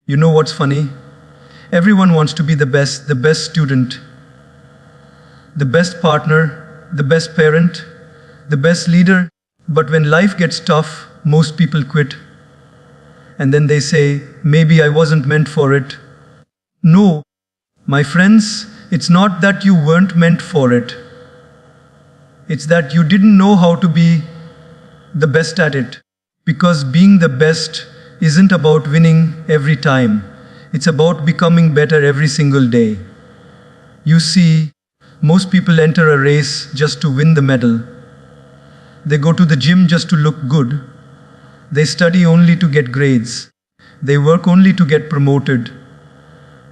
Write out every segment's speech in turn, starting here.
You know what's funny? Everyone wants to be the best student, the best partner, the best parent, the best leader. But when life gets tough, most people quit. And then they say, maybe I wasn't meant for it. No, my friends, it's not that you weren't meant for it. It's that you didn't know how to be the best at it. Because being the best isn't about winning every time. It's about becoming better every single day. You see, most people enter a race just to win the medal. They go to the gym just to look good. They study only to get grades. They work only to get promoted.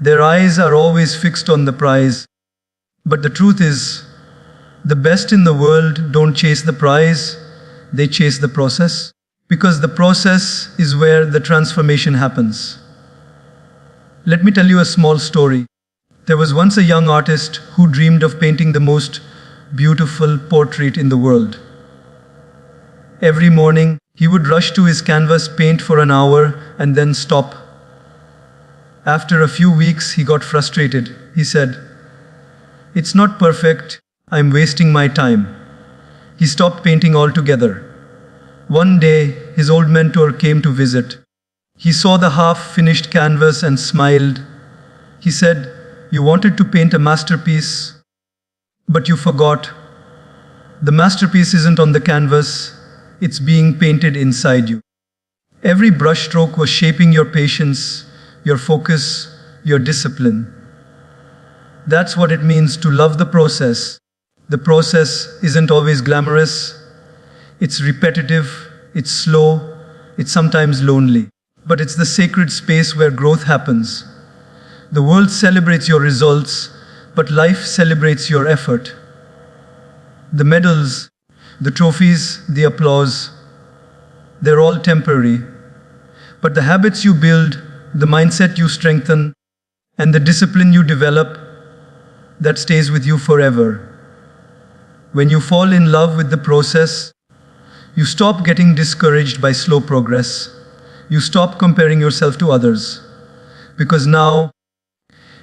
Their eyes are always fixed on the prize. But the truth is, the best in the world don't chase the prize, they chase the process. Because the process is where the transformation happens. Let me tell you a small story. There was once a young artist who dreamed of painting the most beautiful portrait in the world. Every morning, he would rush to his canvas, paint for an hour, and then stop. After a few weeks, he got frustrated. He said, "It's not perfect, I'm wasting my time." He stopped painting altogether. One day, his old mentor came to visit. He saw the half-finished canvas and smiled. He said, "You wanted to paint a masterpiece, but you forgot. The masterpiece isn't on the canvas, it's being painted inside you." Every brushstroke was shaping your patience, your focus, your discipline. That's what it means to love the process. The process isn't always glamorous. It's repetitive, it's slow, it's sometimes lonely. But it's the sacred space where growth happens. The world celebrates your results, but life celebrates your effort. The medals, the trophies, the applause, they're all temporary. But the habits you build, the mindset you strengthen, and the discipline you develop, that stays with you forever. When you fall in love with the process, you stop getting discouraged by slow progress. You stop comparing yourself to others. Because now,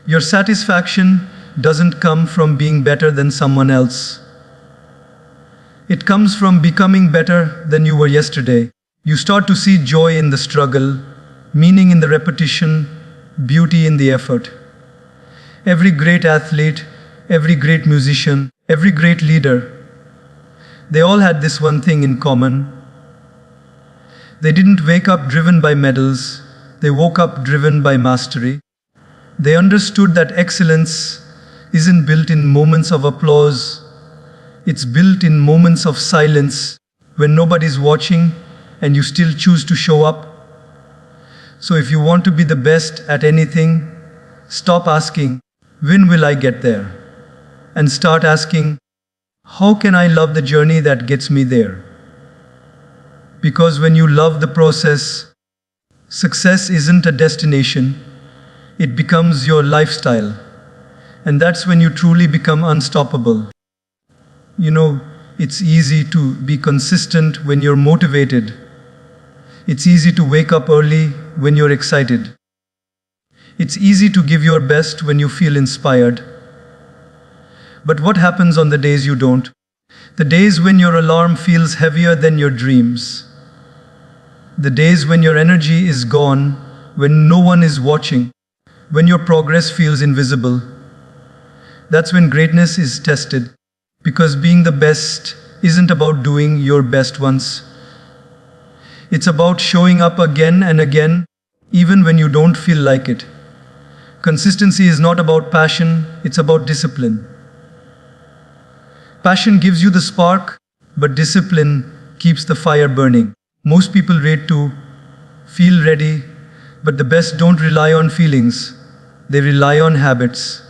your satisfaction doesn't come from being better than someone else. It comes from becoming better than you were yesterday. You start to see joy in the struggle, meaning in the repetition, beauty in the effort. Every great athlete, every great musician, every great leader, they all had this one thing in common. They didn't wake up driven by medals, they woke up driven by mastery. They understood that excellence isn't built in moments of applause, it's built in moments of silence when nobody's watching and you still choose to show up. So if you want to be the best at anything, stop asking, "When will I get there?" and start asking, "How can I love the journey that gets me there?" Because when you love the process, success isn't a destination, it becomes your lifestyle. And that's when you truly become unstoppable. You know, it's easy to be consistent when you're motivated. It's easy to wake up early when you're excited. It's easy to give your best when you feel inspired. But what happens on the days you don't? The days when your alarm feels heavier than your dreams. The days when your energy is gone, when no one is watching, when your progress feels invisible. That's when greatness is tested. Because being the best isn't about doing your best once. It's about showing up again and again, even when you don't feel like it. Consistency is not about passion, it's about discipline. Passion gives you the spark, but discipline keeps the fire burning. Most people wait to feel ready, but the best don't rely on feelings, they rely on habits.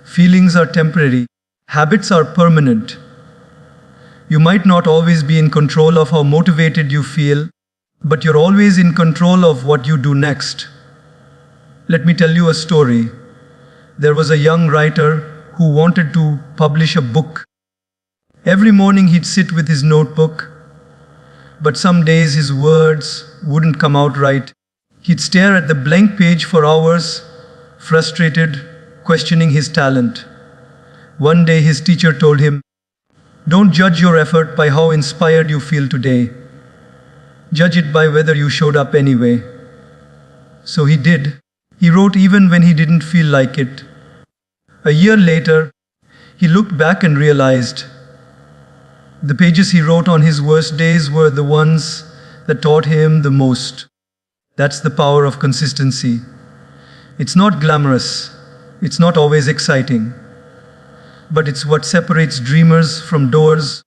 Feelings are temporary, habits are permanent. You might not always be in control of how motivated you feel, but you're always in control of what you do next. Let me tell you a story. There was a young writer who wanted to publish a book. Every morning he'd sit with his notebook, but some days his words wouldn't come out right. He'd stare at the blank page for hours, frustrated, questioning his talent. One day his teacher told him, "Don't judge your effort by how inspired you feel today. Judge it by whether you showed up anyway." So he did. He wrote even when he didn't feel like it. A year later, he looked back and realized the pages he wrote on his worst days were the ones that taught him the most. That's the power of consistency. It's not glamorous. It's not always exciting. But it's what separates dreamers from doers.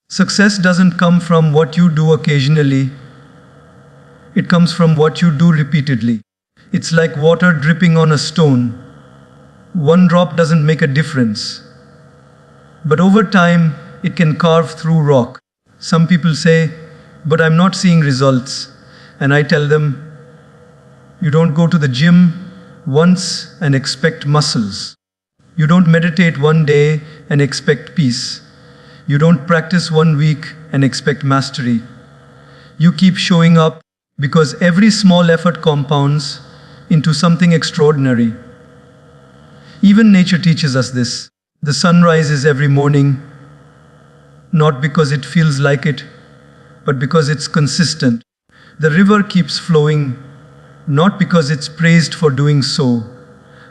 Success doesn't come from what you do occasionally. It comes from what you do repeatedly. It's like water dripping on a stone. One drop doesn't make a difference. But over time, it can carve through rock. Some people say, "But I'm not seeing results." And I tell them, you don't go to the gym once and expect muscles. You don't meditate one day and expect peace. You don't practice one week and expect mastery. You keep showing up because every small effort compounds into something extraordinary. Even nature teaches us this. The sun rises every morning, not because it feels like it, but because it's consistent. The river keeps flowing, not because it's praised for doing so,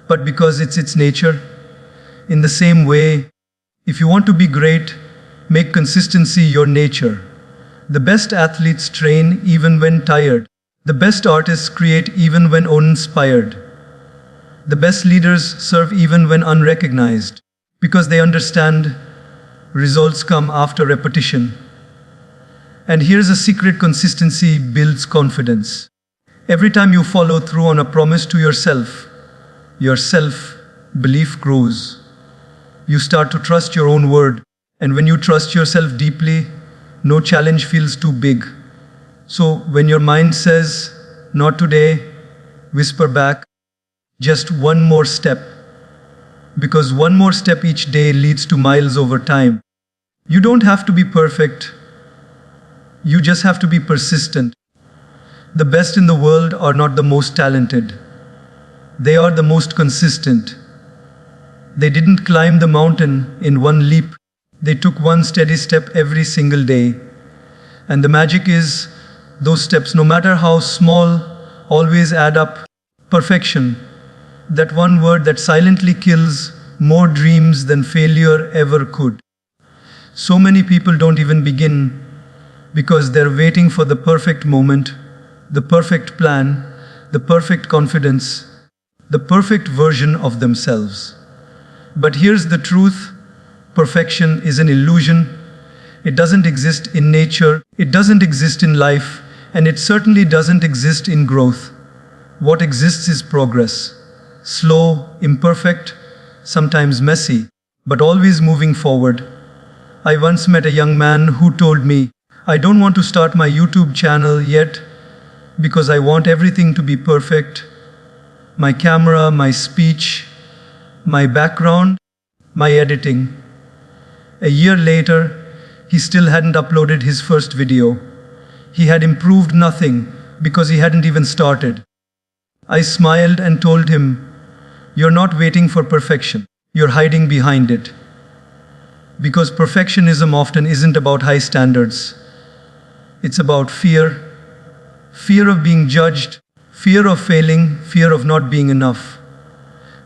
but because it's its nature. In the same way, if you want to be great, make consistency your nature. The best athletes train even when tired. The best artists create even when uninspired. The best leaders serve even when unrecognized, because they understand results come after repetition. And here's a secret: consistency builds confidence. Every time you follow through on a promise to yourself, your self-belief grows. You start to trust your own word, and when you trust yourself deeply, no challenge feels too big. So when your mind says, "Not today," whisper back, "Just one more step." Because one more step each day leads to miles over time. You don't have to be perfect. You just have to be persistent. The best in the world are not the most talented. They are the most consistent. They didn't climb the mountain in one leap. They took one steady step every single day. And the magic is, those steps, no matter how small, always add up. Perfection. That one word that silently kills more dreams than failure ever could. So many people don't even begin because they're waiting for the perfect moment, the perfect plan, the perfect confidence, the perfect version of themselves. But here's the truth: perfection is an illusion. It doesn't exist in nature, it doesn't exist in life, and it certainly doesn't exist in growth. What exists is progress. Slow, imperfect, sometimes messy, but always moving forward. I once met a young man who told me, "I don't want to start my YouTube channel yet because I want everything to be perfect. My camera, my speech, my background, my editing." A year later, he still hadn't uploaded his first video. He had improved nothing because he hadn't even started. I smiled and told him, "You're not waiting for perfection. You're hiding behind it." Because perfectionism often isn't about high standards. It's about fear. Fear of being judged, fear of failing, fear of not being enough.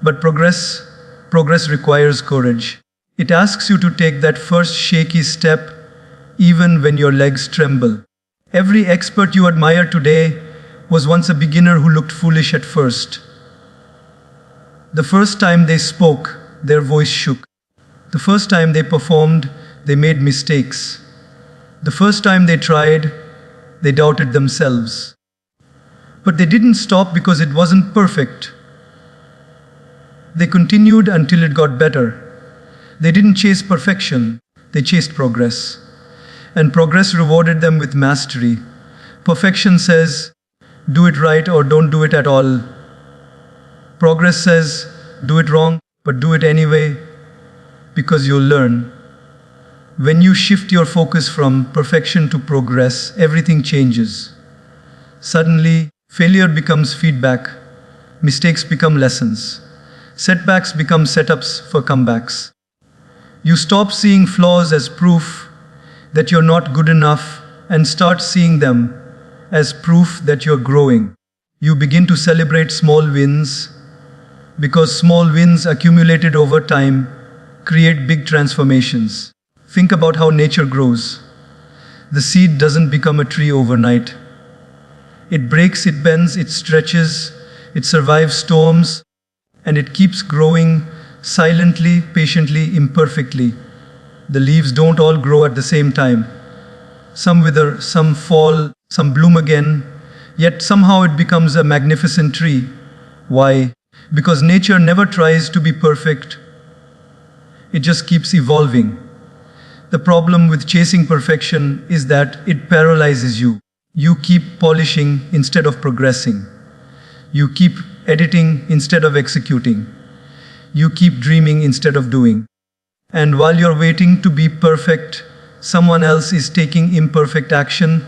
But progress requires courage. It asks you to take that first shaky step, even when your legs tremble. Every expert you admire today was once a beginner who looked foolish at first. The first time they spoke, their voice shook. The first time they performed, they made mistakes. The first time they tried, they doubted themselves. But they didn't stop because it wasn't perfect. They continued until it got better. They didn't chase perfection, they chased progress. And progress rewarded them with mastery. Perfection says, do it right or don't do it at all. Progress says, do it wrong, but do it anyway, because you'll learn. When you shift your focus from perfection to progress, everything changes. Suddenly, Failure becomes feedback, mistakes become lessons, setbacks become setups for comebacks. You stop seeing flaws as proof that you're not good enough and start seeing them as proof that you're growing. You begin to celebrate small wins because small wins accumulated over time create big transformations. Think about how nature grows. The seed doesn't become a tree overnight. It breaks, it bends, it stretches, it survives storms, and it keeps growing silently, patiently, imperfectly. The leaves don't all grow at the same time. Some wither, some fall, some bloom again, yet somehow it becomes a magnificent tree. Why? Because nature never tries to be perfect. It just keeps evolving. The problem with chasing perfection is that it paralyzes you. You keep polishing instead of progressing. You keep editing instead of executing. You keep dreaming instead of doing. And while you're waiting to be perfect, someone else is taking imperfect action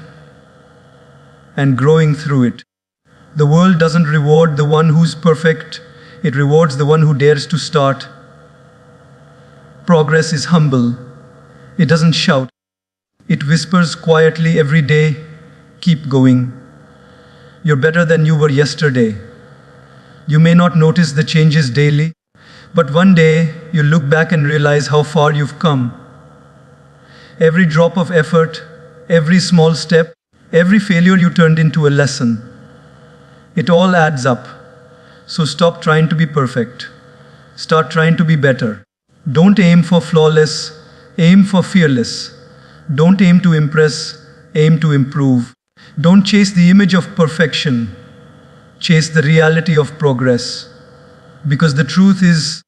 and growing through it. The world doesn't reward the one who's perfect, it rewards the one who dares to start. Progress is humble. It doesn't shout. It whispers quietly every day, keep going. You're better than you were yesterday. You may not notice the changes daily, but one day you look back and realize how far you've come. Every drop of effort, every small step, every failure you turned into a lesson. It all adds up. So stop trying to be perfect. Start trying to be better. Don't aim for flawless, aim for fearless. Don't aim to impress, aim to improve. Don't chase the image of perfection. Chase the reality of progress. Because the truth is,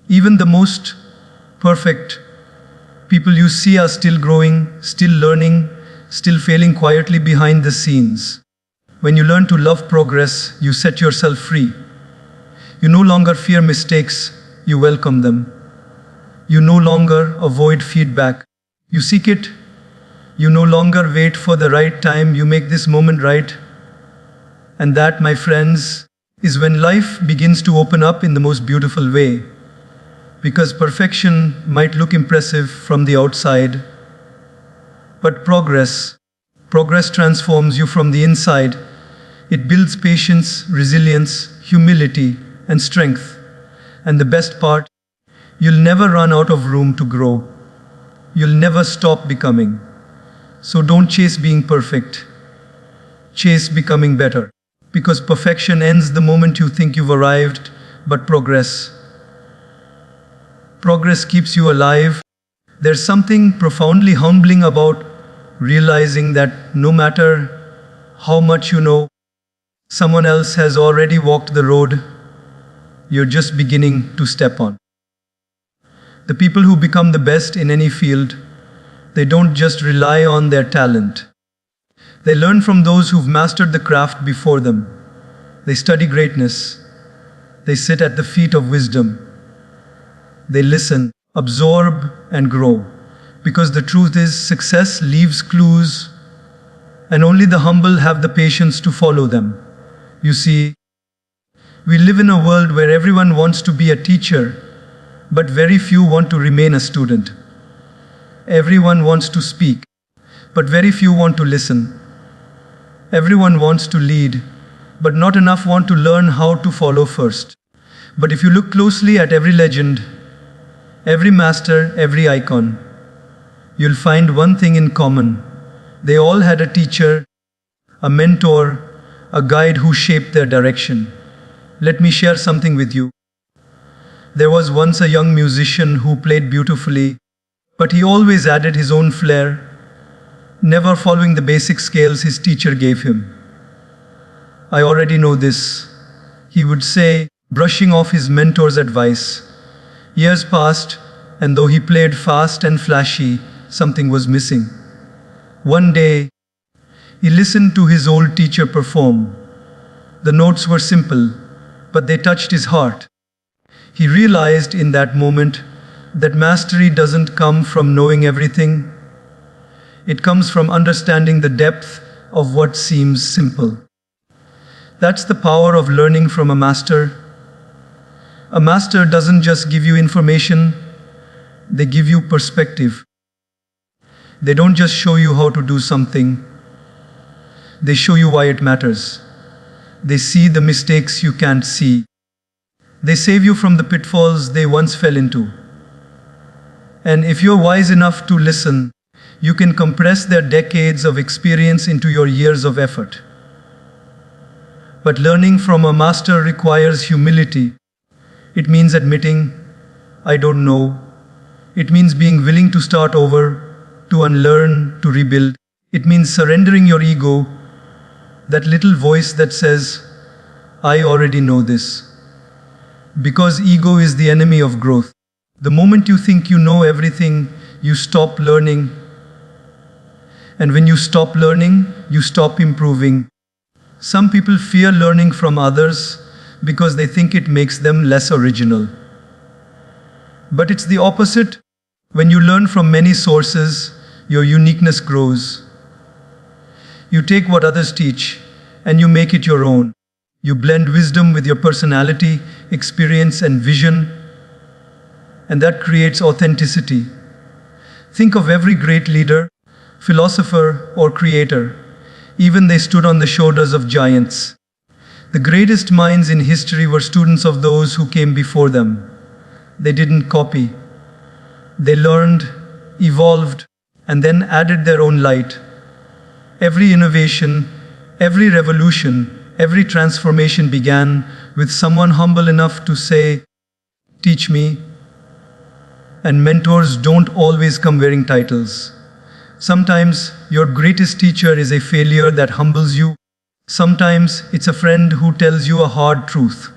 even the most perfect people you see are still growing, still learning, still failing quietly behind the scenes. When you learn to love progress, you set yourself free. You no longer fear mistakes, you welcome them. You no longer avoid feedback, you seek it. You no longer wait for the right time, you make this moment right. And that, my friends, is when life begins to open up in the most beautiful way. Because perfection might look impressive from the outside, but progress transforms you from the inside. It builds patience, resilience, humility, and strength. And the best part, you'll never run out of room to grow. You'll never stop becoming. So don't chase being perfect. Chase becoming better. Because perfection ends the moment you think you've arrived, but progress keeps you alive. There's something profoundly humbling about realizing that no matter how much you know, someone else has already walked the road you're just beginning to step on. The people who become the best in any field, they don't just rely on their talent. They learn from those who've mastered the craft before them. They study greatness. They sit at the feet of wisdom. They listen, absorb, and grow. Because the truth is, success leaves clues, and only the humble have the patience to follow them. You see, we live in a world where everyone wants to be a teacher, but very few want to remain a student. Everyone wants to speak, but very few want to listen. Everyone wants to lead, but not enough want to learn how to follow first. But if you look closely at every legend, every master, every icon, you'll find one thing in common. They all had a teacher, a mentor, a guide who shaped their direction. Let me share something with you. There was once a young musician who played beautifully, but he always added his own flair, never following the basic scales his teacher gave him. I already know this, he would say, brushing off his mentor's advice. Years passed, and though he played fast and flashy, something was missing. One day, he listened to his old teacher perform. The notes were simple, but they touched his heart. He realized in that moment that mastery doesn't come from knowing everything. It comes from understanding the depth of what seems simple. That's the power of learning from a master. A master doesn't just give you information, they give you perspective. They don't just show you how to do something, they show you why it matters. They see the mistakes you can't see. They save you from the pitfalls they once fell into. And if you're wise enough to listen, you can compress their decades of experience into your years of effort. But learning from a master requires humility. It means admitting, I don't know. It means being willing to start over, to unlearn, to rebuild. It means surrendering your ego, that little voice that says, I already know this. Because ego is the enemy of growth. The moment you think you know everything, you stop learning. And when you stop learning, you stop improving. Some people fear learning from others because they think it makes them less original. But it's the opposite. When you learn from many sources, your uniqueness grows. You take what others teach and you make it your own. You blend wisdom with your personality, experience, and vision, and that creates authenticity. Think of every great leader, philosopher, or creator. Even they stood on the shoulders of giants. The greatest minds in history were students of those who came before them. They didn't copy. They learned, evolved, and then added their own light. Every innovation, every revolution, every transformation began with someone humble enough to say, teach me. And mentors don't always come wearing titles. Sometimes your greatest teacher is a failure that humbles you. Sometimes it's a friend who tells you a hard truth.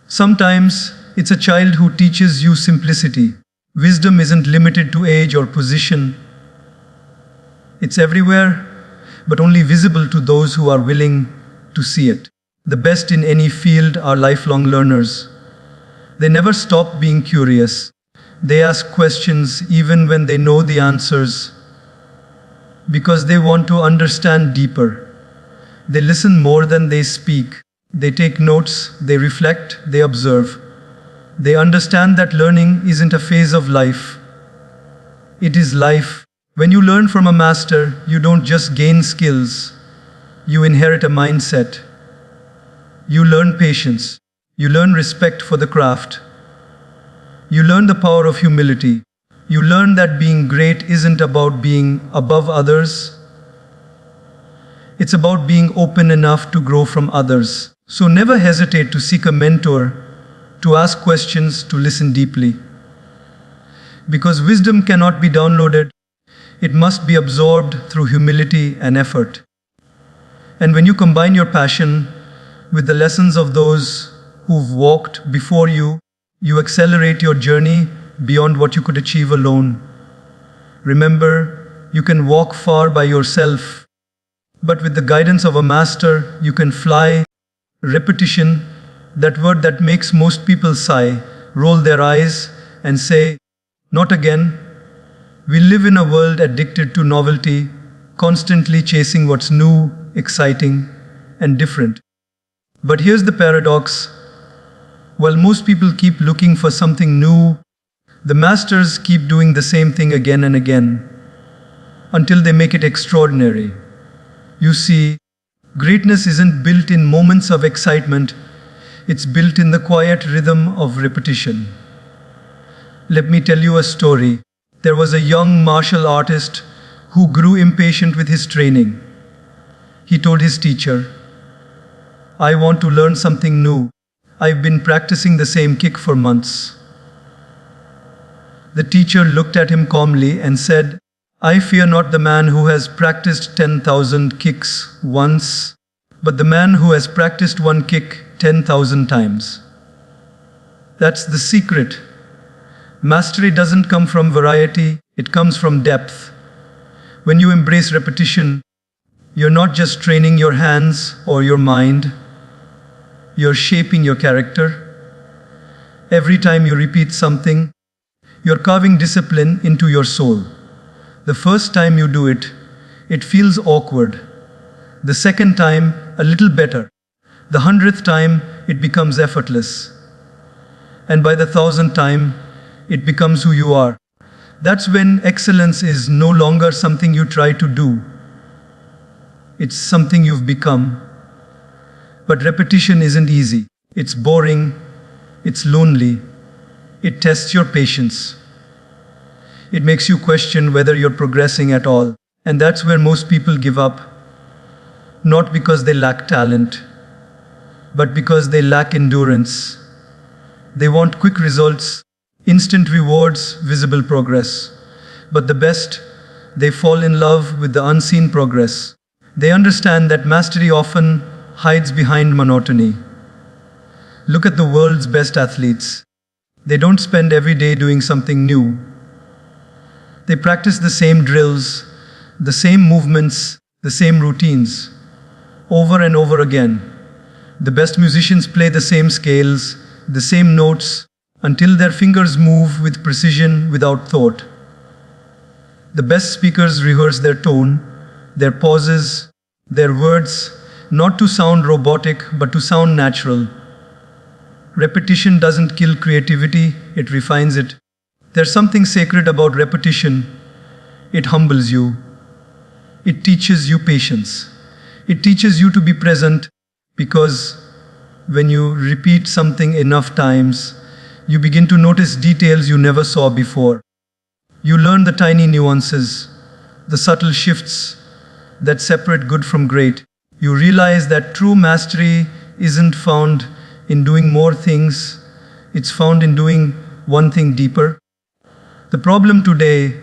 Sometimes it's a child who teaches you simplicity. Wisdom isn't limited to age or position. It's everywhere, but only visible to those who are willing to see it. The best in any field are lifelong learners. They never stop being curious. They ask questions even when they know the answers, because they want to understand deeper. They listen more than they speak. They take notes, they reflect, they observe. They understand that learning isn't a phase of life. It is life. When you learn from a master, you don't just gain skills. You inherit a mindset. You learn patience. You learn respect for the craft. You learn the power of humility. You learn that being great isn't about being above others. It's about being open enough to grow from others. So never hesitate to seek a mentor, to ask questions, to listen deeply. Because wisdom cannot be downloaded. It must be absorbed through humility and effort. And when you combine your passion with the lessons of those who've walked before you, you accelerate your journey beyond what you could achieve alone. Remember, you can walk far by yourself, but with the guidance of a master, you can fly. Repetition, that word that makes most people sigh, roll their eyes, and say, not again. We live in a world addicted to novelty, constantly chasing what's new, exciting, and different. But here's the paradox. While most people keep looking for something new, the masters keep doing the same thing again and again, until they make it extraordinary. You see, greatness isn't built in moments of excitement, it's built in the quiet rhythm of repetition. Let me tell you a story. There was a young martial artist who grew impatient with his training. He told his teacher, I want to learn something new. I've been practicing the same kick for months. The teacher looked at him calmly and said, I fear not the man who has practiced 10,000 kicks once, but the man who has practiced one kick 10,000 times. That's the secret. Mastery doesn't come from variety, it comes from depth. When you embrace repetition, you're not just training your hands or your mind, you're shaping your character. Every time you repeat something, you're carving discipline into your soul. The first time you do it, it feels awkward. The second time, a little better. The 100th time, it becomes effortless. And by the 1,000th time, it becomes who you are. That's when excellence is no longer something you try to do. It's something you've become. But repetition isn't easy. It's boring. It's lonely. It tests your patience. It makes you question whether you're progressing at all. And that's where most people give up. Not because they lack talent, but because they lack endurance. They want quick results, instant rewards, visible progress. But the best, they fall in love with the unseen progress. They understand that mastery often hides behind monotony. Look at the world's best athletes. They don't spend every day doing something new. They practice the same drills, the same movements, the same routines, over and over again. The best musicians play the same scales, the same notes, until their fingers move with precision without thought. The best speakers rehearse their tone, their pauses, their words, not to sound robotic, but to sound natural. Repetition doesn't kill creativity, it refines it. There's something sacred about repetition. It humbles you. It teaches you patience. It teaches you to be present, because when you repeat something enough times, you begin to notice details you never saw before. You learn the tiny nuances, the subtle shifts that separate good from great. You realize that true mastery isn't found in doing more things, it's found in doing one thing deeper. The problem today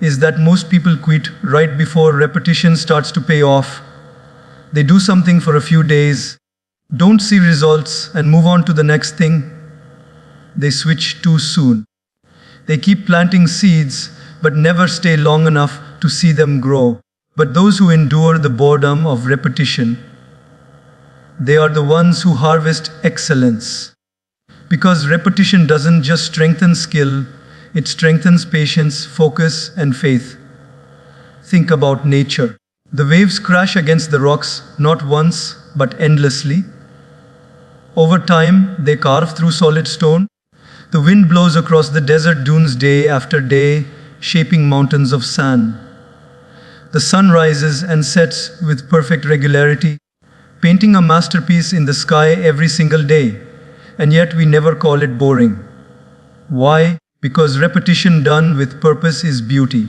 is that most people quit right before repetition starts to pay off. They do something for a few days, don't see results, and move on to the next thing. They switch too soon. They keep planting seeds, but never stay long enough to see them grow. But those who endure the boredom of repetition, they are the ones who harvest excellence. Because repetition doesn't just strengthen skill, it strengthens patience, focus, and faith. Think about nature. The waves crash against the rocks not once, but endlessly. Over time, they carve through solid stone. The wind blows across the desert dunes day after day, shaping mountains of sand. The sun rises and sets with perfect regularity, painting a masterpiece in the sky every single day, and yet we never call it boring. Why? Because repetition done with purpose is beauty.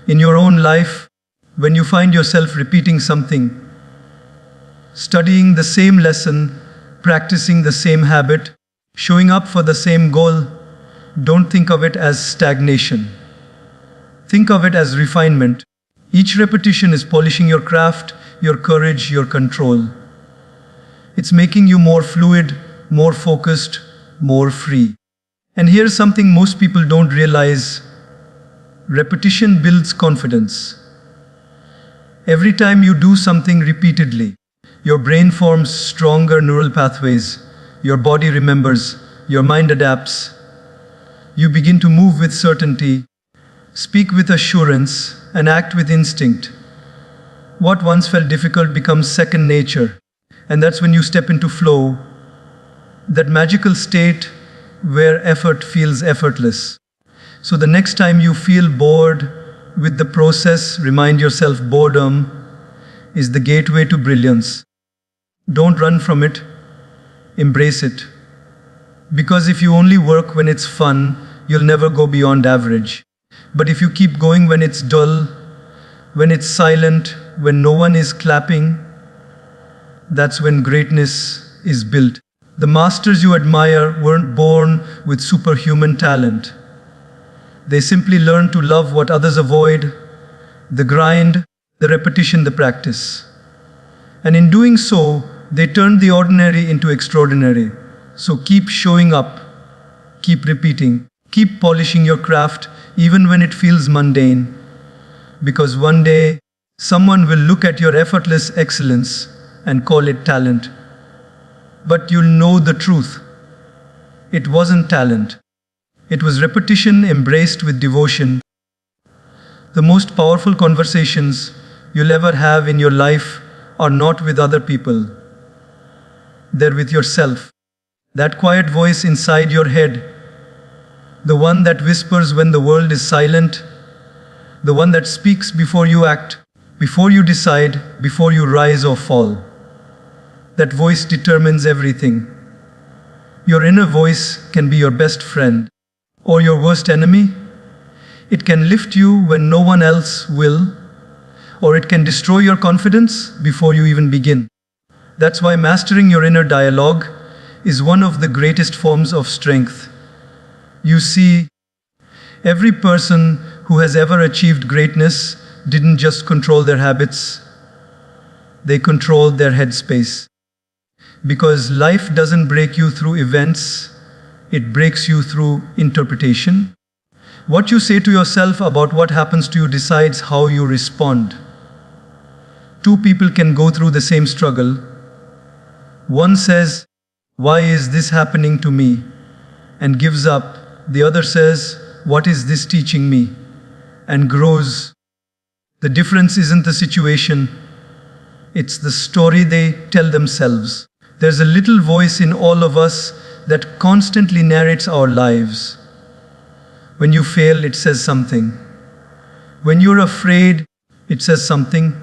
In your own life, when you find yourself repeating something, studying the same lesson, practicing the same habit, showing up for the same goal, don't think of it as stagnation. Think of it as refinement. Each repetition is polishing your craft, your courage, your control. It's making you more fluid, more focused, more free. And here's something most people don't realize. Repetition builds confidence. Every time you do something repeatedly, your brain forms stronger neural pathways. Your body remembers, your mind adapts. You begin to move with certainty, speak with assurance, and act with instinct. What once felt difficult becomes second nature, and that's when you step into flow, that magical state where effort feels effortless. So the next time you feel bored with the process, remind yourself boredom is the gateway to brilliance. Don't run from it, embrace it. Because if you only work when it's fun, you'll never go beyond average. But if you keep going when it's dull, when it's silent, when no one is clapping, that's when greatness is built. The masters you admire weren't born with superhuman talent. They simply learned to love what others avoid, the grind, the repetition, the practice. And in doing so, they turned the ordinary into extraordinary. So keep showing up, keep repeating, keep polishing your craft even when it feels mundane. Because one day, someone will look at your effortless excellence and call it talent. But you'll know the truth. It wasn't talent. It was repetition embraced with devotion. The most powerful conversations you'll ever have in your life are not with other people. there with yourself. That quiet voice inside your head, the one that whispers when the world is silent, the one that speaks before you act, before you decide, before you rise or fall. That voice determines everything. Your inner voice can be your best friend or your worst enemy. It can lift you when no one else will, or it can destroy your confidence before you even begin. That's why mastering your inner dialogue is one of the greatest forms of strength. You see, every person who has ever achieved greatness didn't just control their habits, they controlled their headspace. Because life doesn't break you through events, it breaks you through interpretation. What you say to yourself about what happens to you decides how you respond. Two people can go through the same struggle. One says, "Why is this happening to me?" and gives up. The other says, "What is this teaching me?" and grows. The difference isn't the situation, it's the story they tell themselves. There's a little voice in all of us that constantly narrates our lives. When you fail, it says something. When you're afraid, it says something.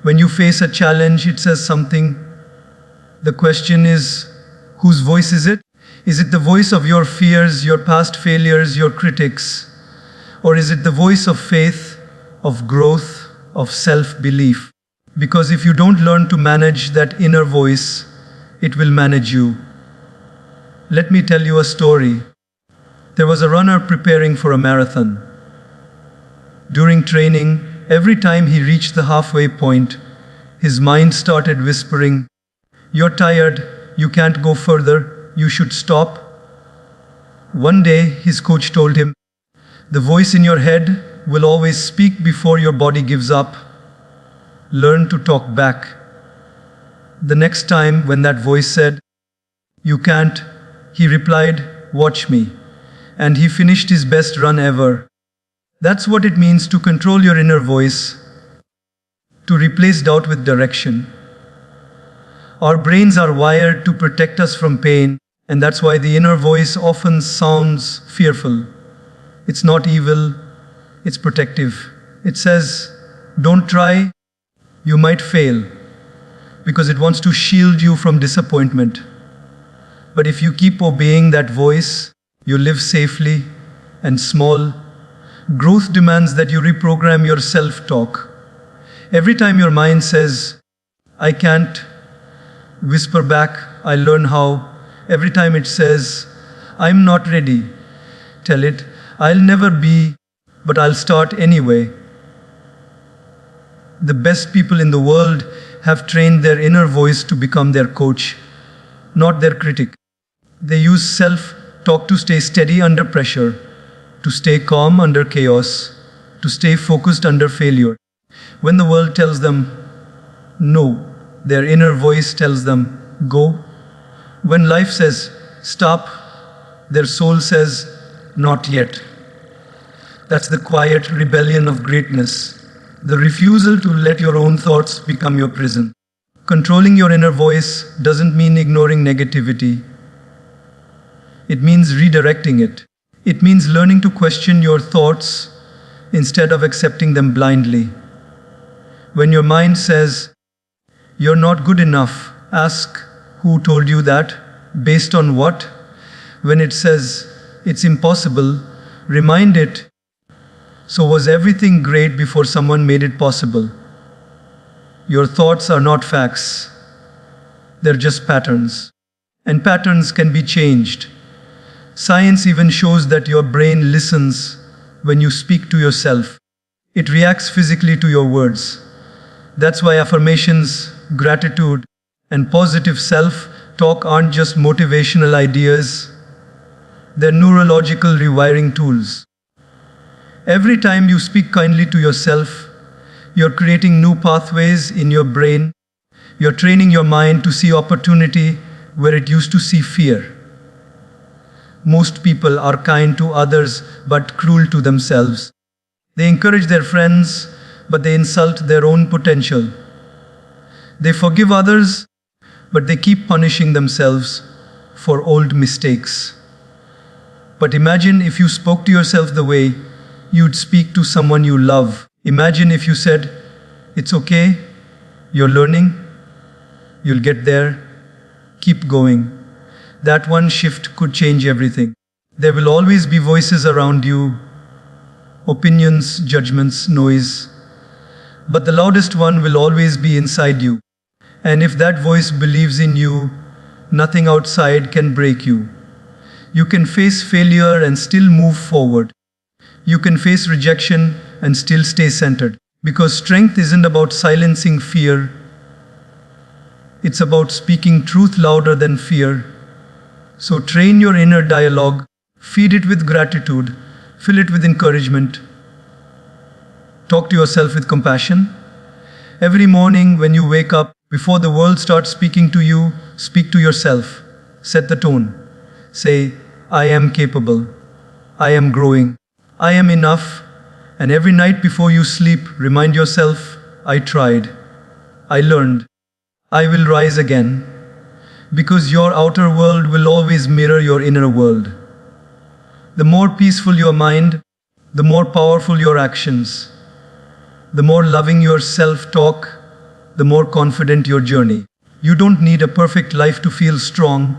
When you face a challenge, it says something. The question is, whose voice is it? Is it the voice of your fears, your past failures, your critics? Or is it the voice of faith, of growth, of self-belief? Because if you don't learn to manage that inner voice, it will manage you. Let me tell you a story. There was a runner preparing for a marathon. During training, every time he reached the halfway point, his mind started whispering, "You're tired, you can't go further, you should stop." One day, his coach told him, "The voice in your head will always speak before your body gives up. Learn to talk back." The next time when that voice said, "You can't," he replied, "Watch me." And he finished his best run ever. That's what it means to control your inner voice, to replace doubt with direction. Our brains are wired to protect us from pain, and that's why the inner voice often sounds fearful. It's not evil, it's protective. It says, "Don't try, you might fail," because it wants to shield you from disappointment. But if you keep obeying that voice, you live safely and small. Growth demands that you reprogram your self-talk. Every time your mind says, "I can't," whisper back, "I learn how." Every time it says, "I'm not ready," tell it, "I'll never be, but I'll start anyway." The best people in the world have trained their inner voice to become their coach, not their critic. They use self-talk to stay steady under pressure, to stay calm under chaos, to stay focused under failure. When the world tells them, "No," their inner voice tells them, "Go." When life says, "Stop," their soul says, "Not yet." That's the quiet rebellion of greatness, the refusal to let your own thoughts become your prison. Controlling your inner voice doesn't mean ignoring negativity. It means redirecting it. It means learning to question your thoughts instead of accepting them blindly. When your mind says, "You're not good enough," ask, "Who told you that? Based on what?" When it says, "It's impossible," remind it, "So was everything great before someone made it possible?" Your thoughts are not facts. They're just patterns. And patterns can be changed. Science even shows that your brain listens when you speak to yourself. It reacts physically to your words. That's why affirmations, gratitude, and positive self-talk aren't just motivational ideas. They're neurological rewiring tools. Every time you speak kindly to yourself, you're creating new pathways in your brain. You're training your mind to see opportunity where it used to see fear. Most people are kind to others but cruel to themselves. They encourage their friends, but they insult their own potential. They forgive others, but they keep punishing themselves for old mistakes. But imagine if you spoke to yourself the way you'd speak to someone you love. Imagine if you said, "It's okay, you're learning, you'll get there, keep going." That one shift could change everything. There will always be voices around you, opinions, judgments, noise, but the loudest one will always be inside you. And if that voice believes in you, nothing outside can break you. You can face failure and still move forward. You can face rejection and still stay centered. Because strength isn't about silencing fear, it's about speaking truth louder than fear. So train your inner dialogue, feed it with gratitude, fill it with encouragement. Talk to yourself with compassion. Every morning when you wake up, before the world starts speaking to you, speak to yourself. Set the tone. Say, "I am capable. I am growing. I am enough." And every night before you sleep, remind yourself, "I tried. I learned. I will rise again." Because your outer world will always mirror your inner world. The more peaceful your mind, the more powerful your actions. The more loving your self-talk, the more confident your journey. You don't need a perfect life to feel strong.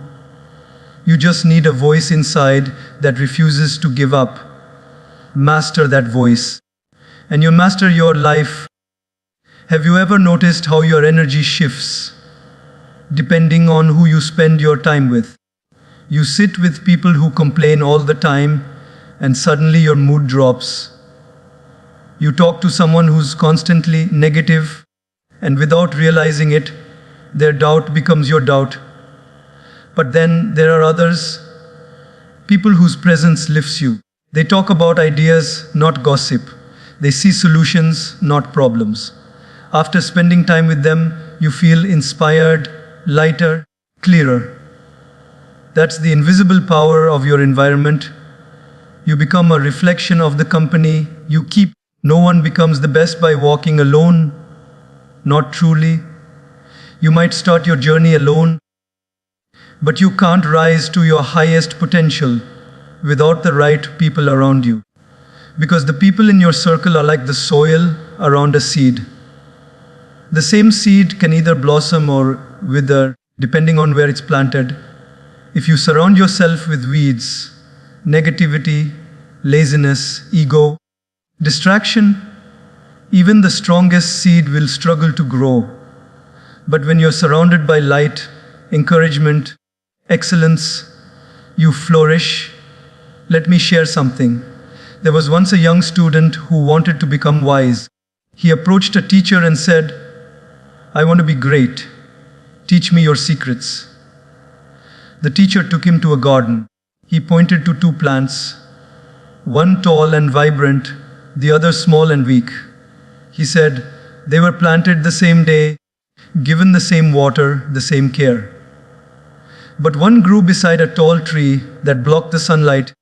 You just need a voice inside that refuses to give up. Master that voice, and you master your life. Have you ever noticed how your energy shifts depending on who you spend your time with? You sit with people who complain all the time, and suddenly your mood drops. You talk to someone who's constantly negative, and without realizing it, their doubt becomes your doubt. But then there are others, people whose presence lifts you. They talk about ideas, not gossip. They see solutions, not problems. After spending time with them, you feel inspired, lighter, clearer. That's the invisible power of your environment. You become a reflection of the company you keep. No one becomes the best by walking alone, not truly. You might start your journey alone, but you can't rise to your highest potential without the right people around you. Because the people in your circle are like the soil around a seed. The same seed can either blossom or wither, depending on where it's planted. If you surround yourself with weeds, negativity, laziness, ego, distraction, even the strongest seed will struggle to grow. But when you're surrounded by light, encouragement, excellence, you flourish. Let me share something. There was once a young student who wanted to become wise. He approached a teacher and said, "I want to be great. Teach me your secrets." The teacher took him to a garden. He pointed to two plants, one tall and vibrant, the other small and weak. He said, "They were planted the same day, given the same water, the same care. But one grew beside a tall tree that blocked the sunlight,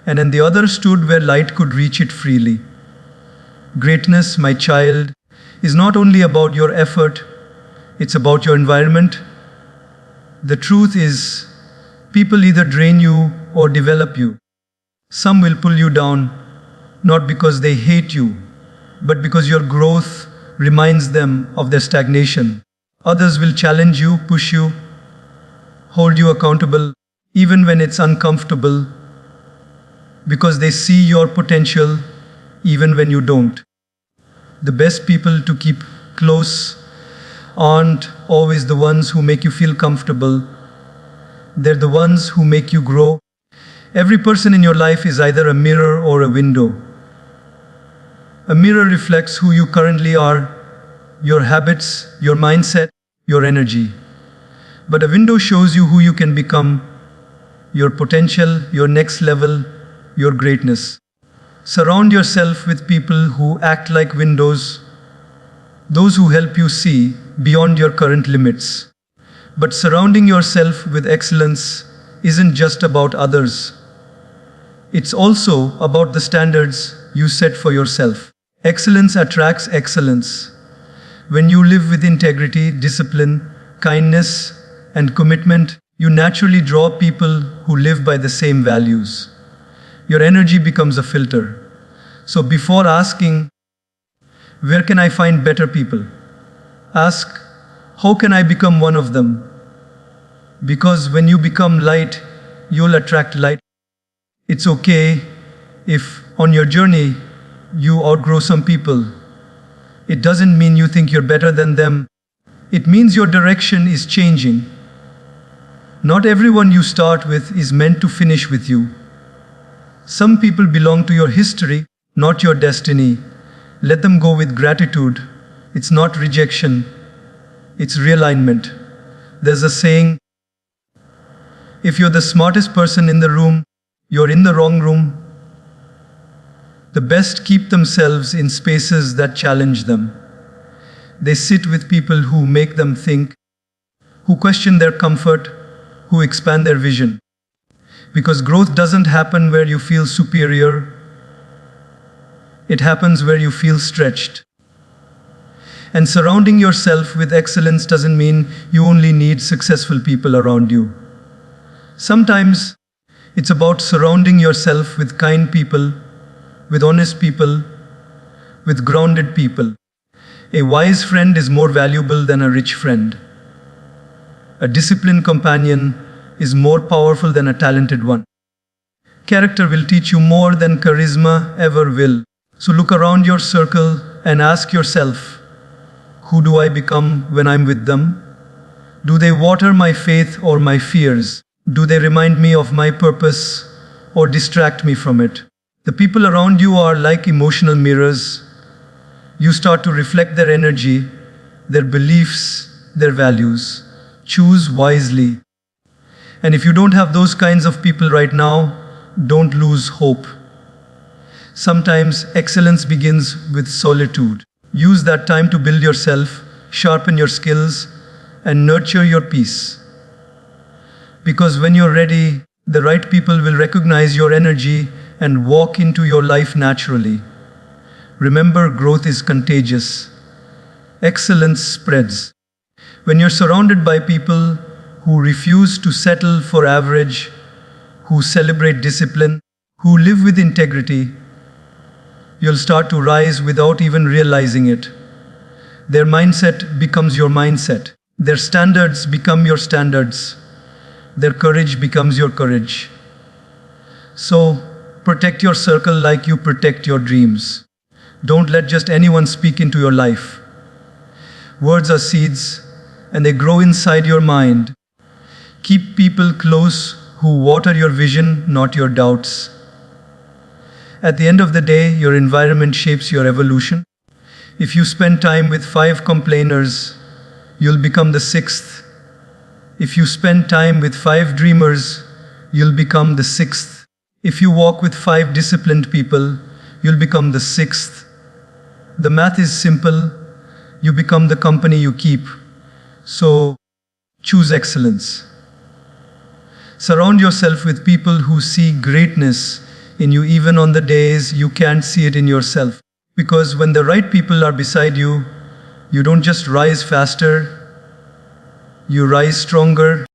and then the other stood where light could reach it freely." Greatness, my child, is not only about your effort, it's about your environment. The truth is, people either drain you or develop you. Some will pull you down, not because they hate you, but because your growth reminds them of their stagnation. Others will challenge you, push you, hold you accountable, even when it's uncomfortable, because they see your potential even when you don't. The best people to keep close aren't always the ones who make you feel comfortable. They're the ones who make you grow. Every person in your life is either a mirror or a window. A mirror reflects who you currently are, your habits, your mindset, your energy. But a window shows you who you can become, your potential, your next level, your greatness. Surround yourself with people who act like windows, those who help you see beyond your current limits. But surrounding yourself with excellence isn't just about others. It's also about the standards you set for yourself. Excellence attracts excellence. When you live with integrity, discipline, kindness, and commitment, you naturally draw people who live by the same values. Your energy becomes a filter. So before asking, where can I find better people? Ask, how can I become one of them? Because when you become light, you'll attract light. It's okay if on your journey you outgrow some people. It doesn't mean you think you're better than them. It means your direction is changing. Not everyone you start with is meant to finish with you. Some people belong to your history, not your destiny. Let them go with gratitude. It's not rejection, it's realignment. There's a saying, if you're the smartest person in the room, you're in the wrong room. The best keep themselves in spaces that challenge them. They sit with people who make them think, who question their comfort, who expand their vision. Because growth doesn't happen where you feel superior. It happens where you feel stretched. And surrounding yourself with excellence doesn't mean you only need successful people around you. Sometimes it's about surrounding yourself with kind people, with honest people, with grounded people. A wise friend is more valuable than a rich friend. A disciplined companion is more powerful than a talented one. Character will teach you more than charisma ever will. So look around your circle and ask yourself, who do I become when I'm with them? Do they water my faith or my fears? Do they remind me of my purpose or distract me from it? The people around you are like emotional mirrors. You start to reflect their energy, their beliefs, their values. Choose wisely. And if you don't have those kinds of people right now, don't lose hope. Sometimes excellence begins with solitude. Use that time to build yourself, sharpen your skills, and nurture your peace. Because when you're ready, the right people will recognize your energy and walk into your life naturally. Remember, growth is contagious. Excellence spreads. When you're surrounded by people who refuse to settle for average, who celebrate discipline, who live with integrity, you'll start to rise without even realizing it. Their mindset becomes your mindset. Their standards become your standards. Their courage becomes your courage. So, protect your circle like you protect your dreams. Don't let just anyone speak into your life. Words are seeds, and they grow inside your mind. Keep people close who water your vision, not your doubts. At the end of the day, your environment shapes your evolution. If you spend time with 5 complainers, you'll become the 6th. If you spend time with 5 dreamers, you'll become the 6th. If you walk with 5 disciplined people, you'll become the 6th. The math is simple. You become the company you keep. So, choose excellence. Surround yourself with people who see greatness in you even on the days you can't see it in yourself. Because when the right people are beside you, you don't just rise faster, you rise stronger.